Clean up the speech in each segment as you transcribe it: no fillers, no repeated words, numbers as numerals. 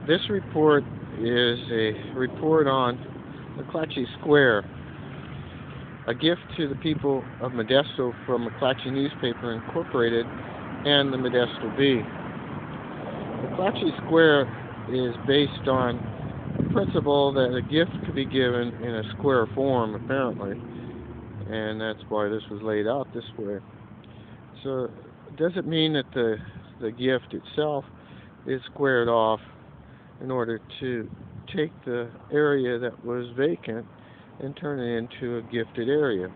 This report is a report on McClatchy Square, a gift to the people of Modesto from McClatchy Newspaper Incorporated and the Modesto Bee. McClatchy Square is based on the principle that a gift could be given in a square form, apparently, and that's why this was laid out this way. So, does it mean that the gift itself is squared off in order to take the area that was vacant and turn it into a gifted area?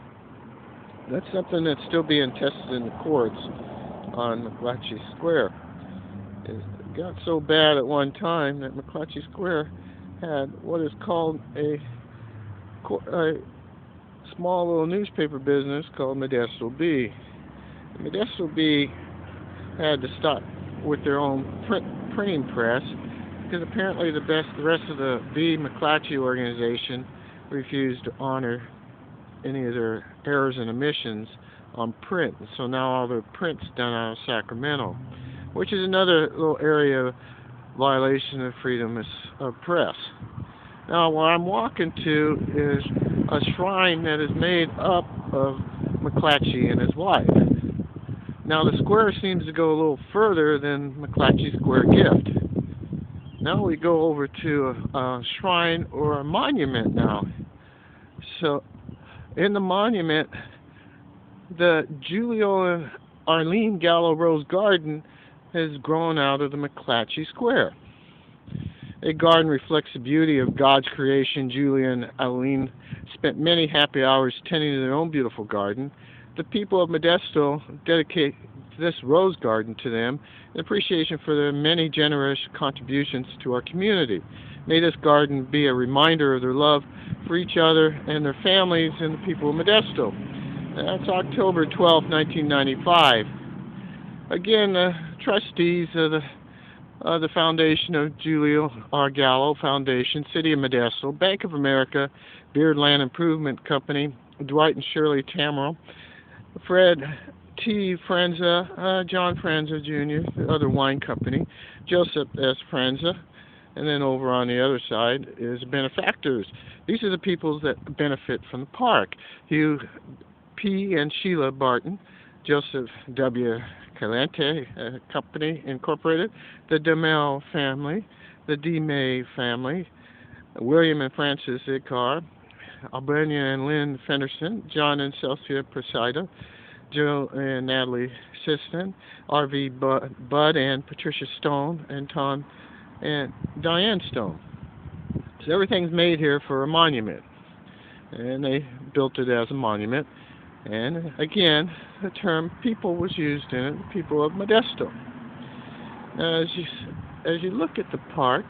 That's something that's still being tested in the courts on McClatchy Square. It got so bad at one time that McClatchy Square had what is called a small little newspaper business called Modesto Bee. The Modesto Bee had to stop with their own printing press because apparently the rest of the Bee McClatchy organization refused to honor any of their errors and omissions on print. So now all their print's done out of Sacramento, which is another little area of violation of freedom of press. Now, what I'm walking to is a shrine that is made up of McClatchy and his wife. Now, the square seems to go a little further than McClatchy Square gift. Now we go over to a shrine or a monument now. So, in the monument, the Julio and Arlene Gallo Rose Garden has grown out of the McClatchy Square. A garden reflects the beauty of God's creation. Julia and Arlene spent many happy hours tending to their own beautiful garden. The people of Modesto dedicate this rose garden to them in appreciation for their many generous contributions to our community. May this garden be a reminder of their love for each other and their families and the people of Modesto. That's October 12, 1995. Again, the trustees of the Foundation of Julio R. Gallo Foundation, City of Modesto, Bank of America, Beard Land Improvement Company, Dwight and Shirley Tamero, Fred T. Frenza, John Frenza Jr., the other wine company, Joseph S. Frenza, and then over on the other side is benefactors. These are the people that benefit from the park. Hugh P. and Sheila Barton, Joseph W. Calente Company Incorporated, the DeMel family, the DeMay family, William and Francis Icar, Albania and Lynn Fenderson, John and Celsia Presida, Joe and Natalie Siston, R.V. Bud and Patricia Stone, and Tom and Diane Stone. So everything's made here for a monument, and they built it as a monument. And again, the term people was used in it, the people of Modesto. Now, as you look at the park,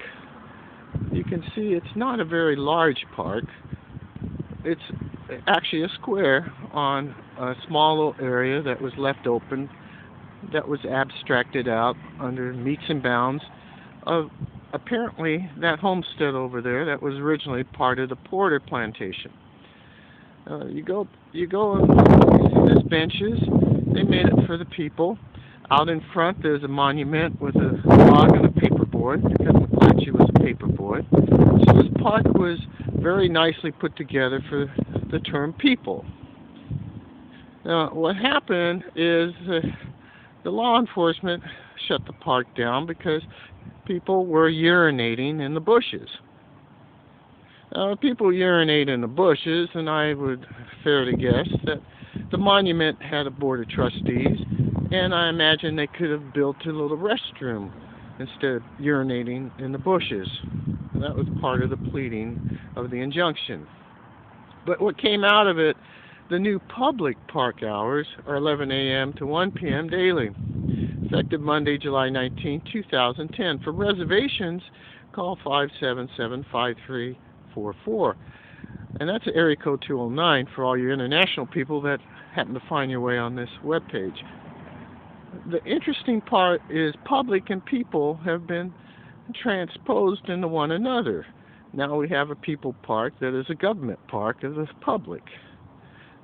you can see it's not a very large park. It's actually a square on a small little area that was left open, that was abstracted out under metes and bounds of apparently that homestead over there that was originally part of the Porter plantation. You go and you see these benches. They made it for the people. Out in front, there's a monument with a log and a paperboard, because McClatchy was a paperboy. So this park was very nicely put together for the term people. Now, what happened is the law enforcement shut the park down because people were urinating in the bushes. People urinate in the bushes, and I would fairly guess that the monument had a board of trustees, and I imagine they could have built a little restroom instead of urinating in the bushes. That was part of the pleading of the injunction. But what came out of it, the new public park hours are 11 a.m. to 1 p.m. daily, effective Monday, July 19, 2010. For reservations, call 577-5344. And that's area code 209 for all your international people that happen to find your way on this webpage. The interesting part is public and people have been transposed into one another. Now we have a people park that is a government park of the public.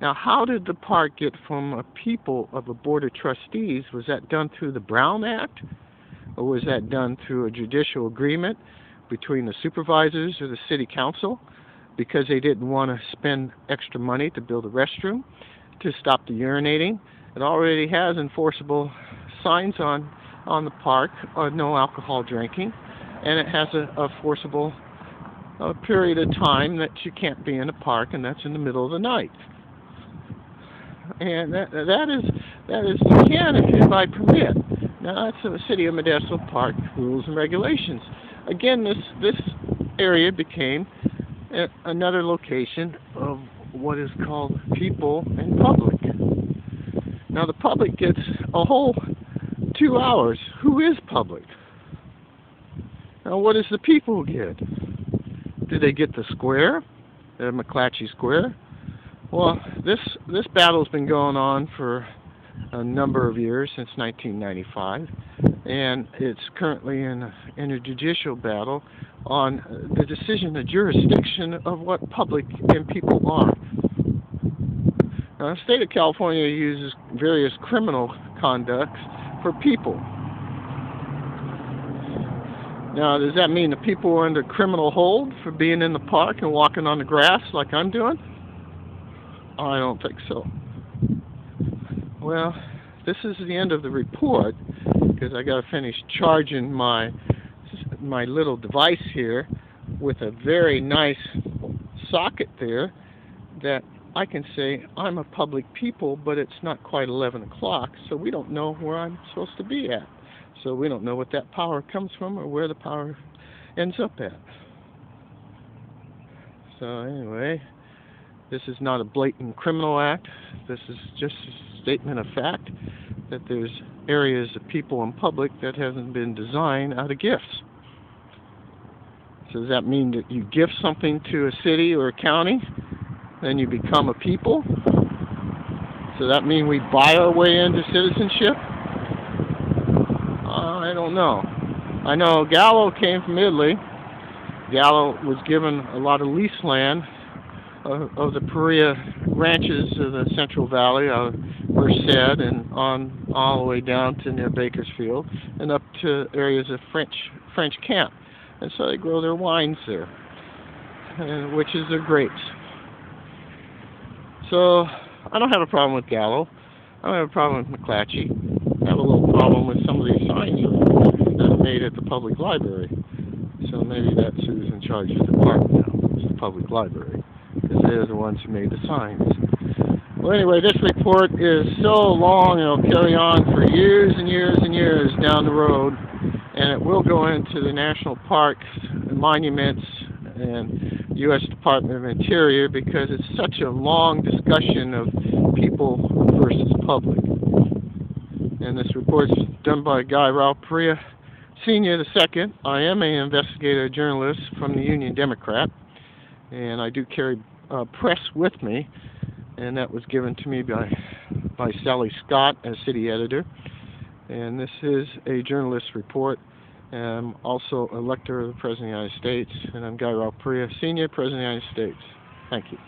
Now, how did the park get from a people of a board of trustees? Was that done through the Brown Act? Or was that done through a judicial agreement? between the supervisors or the city council because they didn't want to spend extra money to build a restroom to stop the urinating. It already has enforceable signs on the park, no alcohol drinking, and it has a forcible period of time that you can't be in a park, and that's in the middle of the night. And that is you can if by permit. Now that's the City of Modesto Park rules and regulations. Again, this area became another location of what is called people and public. Now the public gets a whole 2 hours. Who is public? Now what does the people get? Do they get the square, the McClatchy Square? Well, this battle's been going on for a number of years, since 1995, and it's currently in a judicial battle on the decision, the jurisdiction of what public and people are. Now, the state of California uses various criminal conducts for people. Now, does that mean the people are under criminal hold for being in the park and walking on the grass like I'm doing? I don't think so. Well, this is the end of the report because I got to finish charging my little device here with a very nice socket there that I can say I'm a public people, but it's not quite 11 o'clock, so we don't know where I'm supposed to be at. So we don't know what that power comes from or where the power ends up at. So anyway, this is not a blatant criminal act. This is just a statement of fact that there's areas of people in public that hasn't been designed out of gifts. So does that mean that you gift something to a city or a county, then you become a people? So that mean we buy our way into citizenship? I don't know. I know Gallo came from Italy. Gallo was given a lot of lease land of the Perea ranches of the Central Valley, Merced, and on all the way down to near Bakersfield, and up to areas of French Camp. And so they grow their wines there, which is their grapes. So I don't have a problem with Gallo. I don't have a problem with McClatchy. I have a little problem with some of these signs that are made at the public library. So maybe that's who's in charge of the park now. It's the public library, because they're the ones who made the signs. Well, anyway, this report is so long, it'll carry on for years and years and years down the road, and it will go into the national parks, monuments, and U.S. Department of Interior, because it's such a long discussion of people versus public. And this report's done by Guy Ralph Perea, Senior II. I am an investigative journalist from the Union Democrat, and I do carry press with me, and that was given to me by Sally Scott as city editor. And this is a journalist report. I'm also elector of the President of the United States, and I'm Guy Ralph Perea, Senior President of the United States. Thank you.